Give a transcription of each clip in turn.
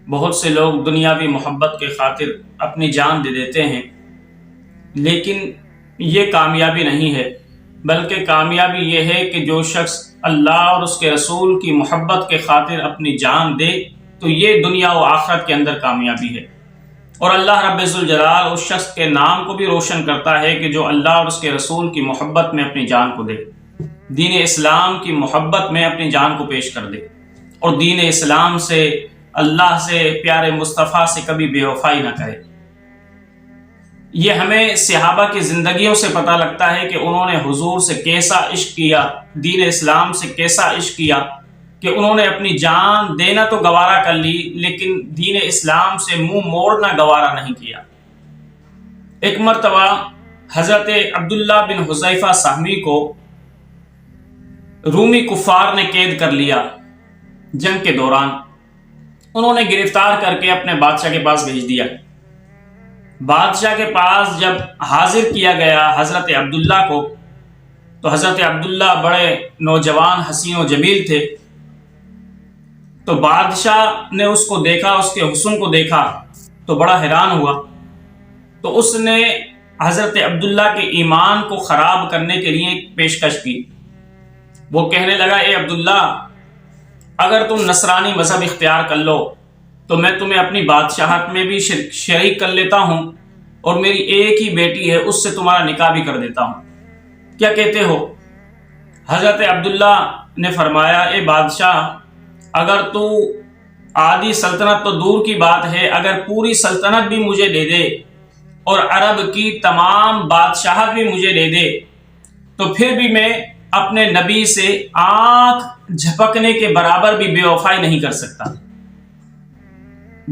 بہت سے لوگ دنیاوی محبت کے خاطر اپنی جان دے دیتے ہیں، لیکن یہ کامیابی نہیں ہے، بلکہ کامیابی یہ ہے کہ جو شخص اللہ اور اس کے رسول کی محبت کے خاطر اپنی جان دے تو یہ دنیا و آخرت کے اندر کامیابی ہے۔ اور اللہ رب ذوالجلال اس شخص کے نام کو بھی روشن کرتا ہے کہ جو اللہ اور اس کے رسول کی محبت میں اپنی جان کو دے، دین اسلام کی محبت میں اپنی جان کو پیش کر دے، اور دین اسلام سے، اللہ سے، پیارے مصطفیٰ سے کبھی بے وفائی نہ کرے۔ یہ ہمیں صحابہ کی زندگیوں سے پتہ لگتا ہے کہ انہوں نے حضور سے کیسا عشق کیا، دین اسلام سے کیسا عشق کیا کہ انہوں نے اپنی جان دینا تو گوارا کر لی، لیکن دین اسلام سے منہ موڑنا گوارا نہیں کیا۔ ایک مرتبہ حضرت عبداللہ بن حذیفہ سہمی کو رومی کفار نے قید کر لیا جنگ کے دوران۔ انہوں نے گرفتار کر کے اپنے بادشاہ کے پاس بھیج دیا۔ بادشاہ کے پاس جب حاضر کیا گیا حضرت عبداللہ کو، تو حضرت عبداللہ بڑے نوجوان، حسین و جمیل تھے۔ تو بادشاہ نے اس کو دیکھا، اس کے حسن کو دیکھا تو بڑا حیران ہوا۔ تو اس نے حضرت عبداللہ کے ایمان کو خراب کرنے کے لیے ایک پیشکش کی۔ وہ کہنے لگا، اے عبداللہ، اگر تم نصرانی مذہب اختیار کر لو تو میں تمہیں اپنی بادشاہت میں بھی شریک کر لیتا ہوں، اور میری ایک ہی بیٹی ہے، اس سے تمہارا نکاح بھی کر دیتا ہوں، کیا کہتے ہو؟ حضرت عبداللہ نے فرمایا، اے بادشاہ، اگر تو آدھی سلطنت تو دور کی بات ہے، اگر پوری سلطنت بھی مجھے دے دے اور عرب کی تمام بادشاہت بھی مجھے دے دے تو پھر بھی میں اپنے نبی سے آنکھ جھپکنے کے برابر بھی بے وفائی نہیں کر سکتا۔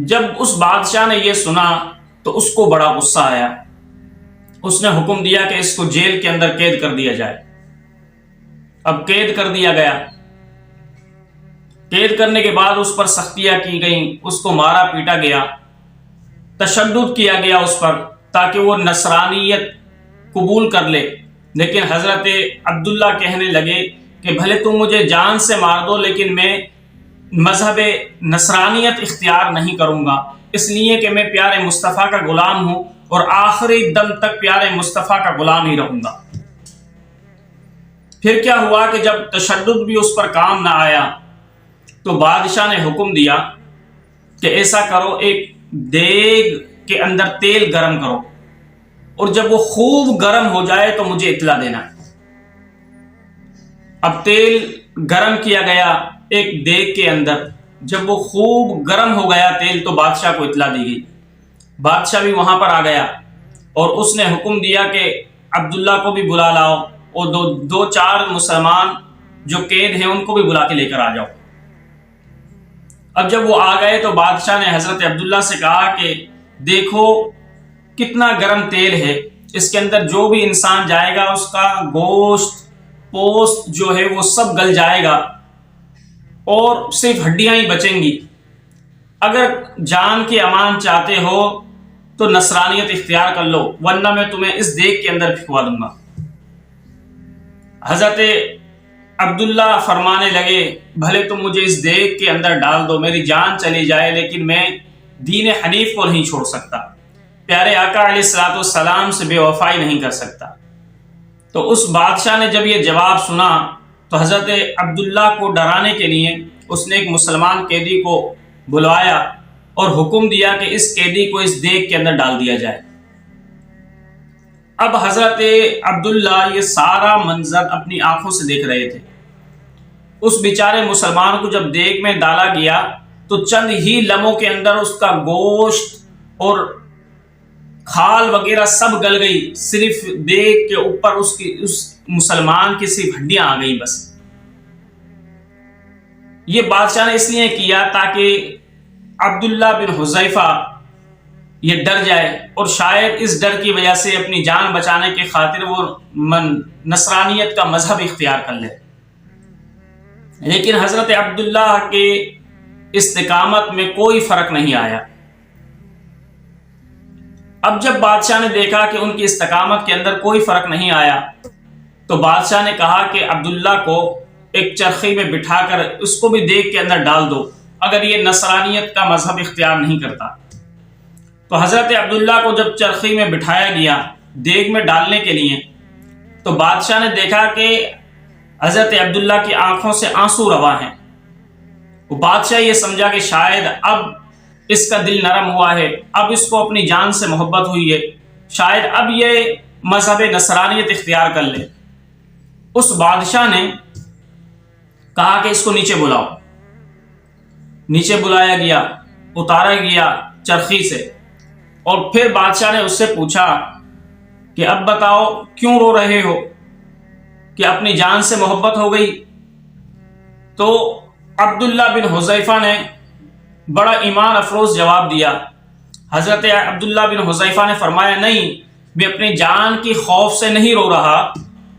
جب اس بادشاہ نے یہ سنا تو اس کو بڑا غصہ آیا۔ اس نے حکم دیا کہ اس کو جیل کے اندر قید کر دیا جائے۔ اب قید کر دیا گیا۔ قید کرنے کے بعد اس پر سختیاں کی گئیں، اس کو مارا پیٹا گیا، تشدد کیا گیا اس پر تاکہ وہ نصرانیت قبول کر لے۔ لیکن حضرت عبداللہ کہنے لگے کہ بھلے تم مجھے جان سے مار دو، لیکن میں مذہب نصرانیت اختیار نہیں کروں گا، اس لیے کہ میں پیارے مصطفیٰ کا غلام ہوں اور آخری دم تک پیارے مصطفیٰ کا غلام ہی رہوں گا۔ پھر کیا ہوا کہ جب تشدد بھی اس پر کام نہ آیا تو بادشاہ نے حکم دیا کہ ایسا کرو، ایک دیگ کے اندر تیل گرم کرو، اور جب وہ خوب گرم ہو جائے تو مجھے اطلاع دینا۔ اب تیل گرم کیا گیا ایک دیگ کے اندر، جب وہ خوب گرم ہو گیا تیل تو بادشاہ کو اطلاع دی گئی۔ بادشاہ بھی وہاں پر آ گیا اور اس نے حکم دیا کہ عبداللہ کو بھی بلا لاؤ، اور دو چار مسلمان جو قید ہیں ان کو بھی بلا کے لے کر آ جاؤ۔ اب جب وہ آ گئے تو بادشاہ نے حضرت عبداللہ سے کہا کہ دیکھو کتنا گرم تیل ہے، اس کے اندر جو بھی انسان جائے گا اس کا گوشت پوست جو ہے وہ سب گل جائے گا اور صرف ہڈیاں ہی بچیں گی۔ اگر جان کے امان چاہتے ہو تو نصرانیت اختیار کر لو، ورنہ میں تمہیں اس دیگ کے اندر پھینکوا دوں گا۔ حضرت عبداللہ فرمانے لگے، بھلے تم مجھے اس دیگ کے اندر ڈال دو، میری جان چلی جائے، لیکن میں دین حنیف کو نہیں چھوڑ سکتا، پیارے آقا علیہ الصلوۃ والسلام سے بے وفائی نہیں کر سکتا۔ تو اس بادشاہ نے جب یہ جواب سنا تو حضرت عبداللہ کو ڈرانے کے لیے اس نے ایک مسلمان قیدی کو بلوایا اور حکم دیا کہ اس قیدی کو اس دیگ کے اندر ڈال دیا جائے۔ اب حضرت عبداللہ یہ سارا منظر اپنی آنکھوں سے دیکھ رہے تھے۔ اس بیچارے مسلمان کو جب دیگ میں ڈالا گیا تو چند ہی لمحوں کے اندر اس کا گوشت اور کھال وغیرہ سب گل گئی، صرف دیگ کے اوپر اس مسلمان کی صرف ہڈیاں آ گئی بس۔ یہ بادشاہ نے اس لیے کیا تاکہ عبداللہ بن حذیفہ یہ ڈر جائے اور شاید اس ڈر کی وجہ سے اپنی جان بچانے کے خاطر وہ نصرانیت کا مذہب اختیار کر لے۔ لیکن حضرت عبداللہ کے استقامت میں کوئی فرق نہیں آیا۔ اب جب بادشاہ نے دیکھا کہ ان کی استقامت کے اندر کوئی فرق نہیں آیا تو بادشاہ نے کہا کہ عبداللہ کو ایک چرخی میں بٹھا کر اس کو بھی دیگ کے اندر ڈال دو اگر یہ نصرانیت کا مذہب اختیار نہیں کرتا۔ تو حضرت عبداللہ کو جب چرخی میں بٹھایا گیا دیگ میں ڈالنے کے لیے، تو بادشاہ نے دیکھا کہ حضرت عبداللہ کی آنکھوں سے آنسو رواں ہیں۔ وہ بادشاہ یہ سمجھا کہ شاید اب اس کا دل نرم ہوا ہے، اب اس کو اپنی جان سے محبت ہوئی ہے، شاید اب یہ مذہب نصرانیت اختیار کر لے۔ اس بادشاہ نے کہا کہ اس کو نیچے بلاؤ۔ نیچے بلایا گیا، اتارا گیا چرخی سے، اور پھر بادشاہ نے اس سے پوچھا کہ اب بتاؤ کیوں رو رہے ہو، کہ اپنی جان سے محبت ہو گئی؟ تو عبداللہ بن حذیفہ نے بڑا ایمان افروز جواب دیا۔ حضرت عبداللہ بن حذیفہ نے فرمایا، نہیں، میں اپنی جان کی خوف سے نہیں رو رہا،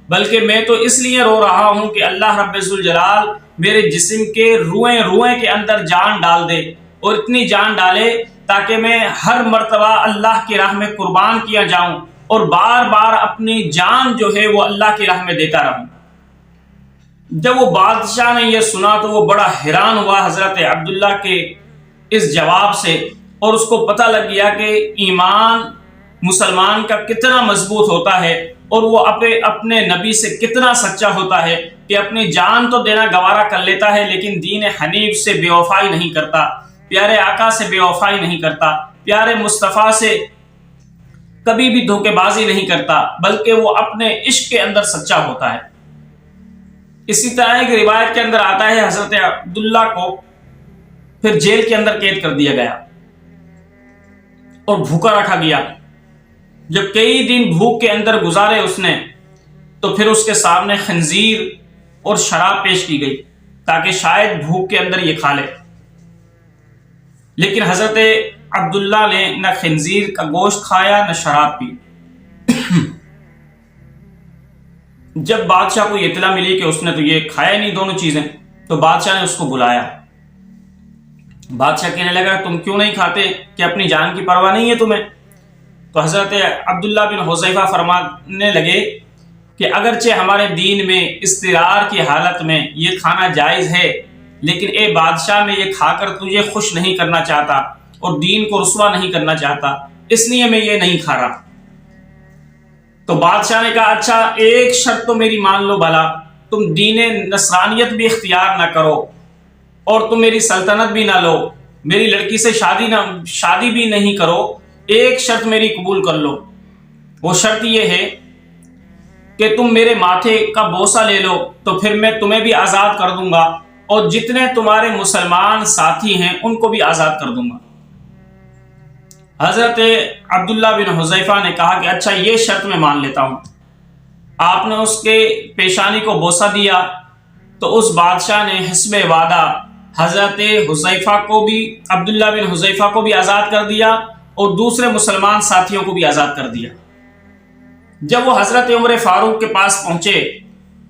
بلکہ میں تو اس لیے رو رہا ہوں کہ اللہ رب ذوالجلال میرے جسم کے روئیں روئیں کے اندر جان ڈال دے، اور اتنی جان ڈالے تاکہ میں ہر مرتبہ اللہ کی راہ میں قربان کیا جاؤں، اور بار بار اپنی جان جو ہے وہ اللہ کی راہ میں دیتا رہوں۔ جب وہ بادشاہ نے یہ سنا تو وہ بڑا حیران ہوا حضرت عبداللہ کے اس جواب سے، اور اس کو پتہ لگ گیا کہ ایمان مسلمان کا کتنا مضبوط ہوتا ہے، اور وہ اپنے نبی سے کتنا سچا ہوتا ہے کہ اپنی جان تو دینا گوارا کر لیتا ہے، لیکن دین حنیف سے بے وفائی نہیں کرتا، پیارے آقا سے بے وفائی نہیں کرتا، پیارے مصطفیٰ سے کبھی بھی دھوکے بازی نہیں کرتا، بلکہ وہ اپنے عشق کے اندر سچا ہوتا ہے۔ اسی طرح ایک روایت کے اندر آتا ہے حضرت عبداللہ کو پھر جیل کے اندر قید کر دیا گیا اور بھوکا رکھا گیا۔ جب کئی دن بھوک کے اندر گزارے اس نے، تو پھر اس کے سامنے خنزیر اور شراب پیش کی گئی تاکہ شاید بھوک کے اندر یہ کھا لے، لیکن حضرت عبداللہ نے نہ خنزیر کا گوشت کھایا نہ شراب پی۔ جب بادشاہ کو یہ اطلاع ملی کہ اس نے تو یہ کھایا نہیں دونوں چیزیں، تو بادشاہ نے اس کو بلایا۔ بادشاہ کہنے لگا، تم کیوں نہیں کھاتے، کہ اپنی جان کی پرواہ نہیں ہے تمہیں؟ تو حضرت عبداللہ بن حذیفہ فرمانے لگے کہ اگرچہ ہمارے دین میں اضطرار کی حالت میں یہ کھانا جائز ہے، لیکن اے بادشاہ میں یہ کھا کر تجھے خوش نہیں کرنا چاہتا اور دین کو رسوا نہیں کرنا چاہتا، اس لیے میں یہ نہیں کھا رہا۔ تو بادشاہ نے کہا، اچھا ایک شرط تو میری مان لو بھلا، تم دین نصرانیت بھی اختیار نہ کرو اور تم میری سلطنت بھی نہ لو، میری لڑکی سے شادی بھی نہیں کرو، ایک شرط میری قبول کر لو۔ وہ شرط یہ ہے کہ تم میرے ماتھے کا بوسہ لے لو، تو پھر میں تمہیں بھی آزاد کر دوں گا، اور جتنے تمہارے مسلمان ساتھی ہیں ان کو بھی آزاد کر دوں گا۔ حضرت عبداللہ بن حذیفہ نے کہا کہ اچھا یہ شرط میں مان لیتا ہوں۔ آپ نے اس کے پیشانی کو بوسہ دیا تو اس بادشاہ نے حسب وعدہ حضرت حذیفہ کو بھی، عبداللہ بن حذیفہ کو بھی آزاد کر دیا اور دوسرے مسلمان ساتھیوں کو بھی آزاد کر دیا۔ جب وہ حضرت عمر فاروق کے پاس پہنچے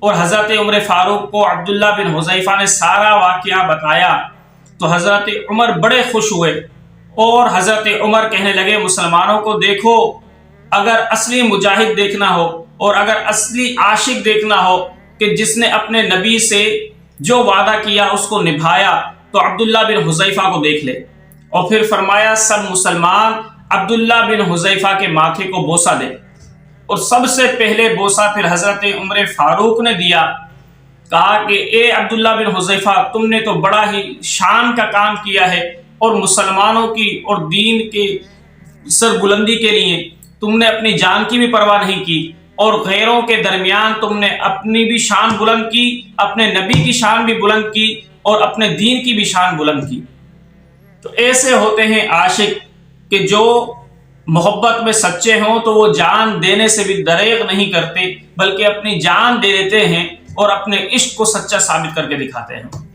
اور حضرت عمر فاروق کو عبداللہ بن حذیفہ نے سارا واقعہ بتایا، تو حضرت عمر بڑے خوش ہوئے اور حضرت عمر کہنے لگے، مسلمانوں کو دیکھو، اگر اصلی مجاہد دیکھنا ہو اور اگر اصلی عاشق دیکھنا ہو کہ جس نے اپنے نبی سے جو وعدہ کیا اس کو نبھایا، تو عبداللہ بن حذیفہ کو دیکھ لے۔ اور پھر فرمایا سب مسلمان عبداللہ بن حذیفہ کے ماتھے کو بوسہ دے، اور سب سے پہلے بوسہ پھر حضرت عمر فاروق نے دیا۔ کہا کہ اے عبداللہ بن حذیفہ، تم نے تو بڑا ہی شان کا کام کیا ہے، اور مسلمانوں کی اور دین کے سربلندی کے لیے تم نے اپنی جان کی بھی پرواہ نہیں کی، اور غیروں کے درمیان تم نے اپنی بھی شان بلند کی، اپنے نبی کی شان بھی بلند کی، اور اپنے دین کی بھی شان بلند کی۔ تو ایسے ہوتے ہیں عاشق کہ جو محبت میں سچے ہوں تو وہ جان دینے سے بھی دریغ نہیں کرتے، بلکہ اپنی جان دے دیتے ہیں اور اپنے عشق کو سچا ثابت کر کے دکھاتے ہیں۔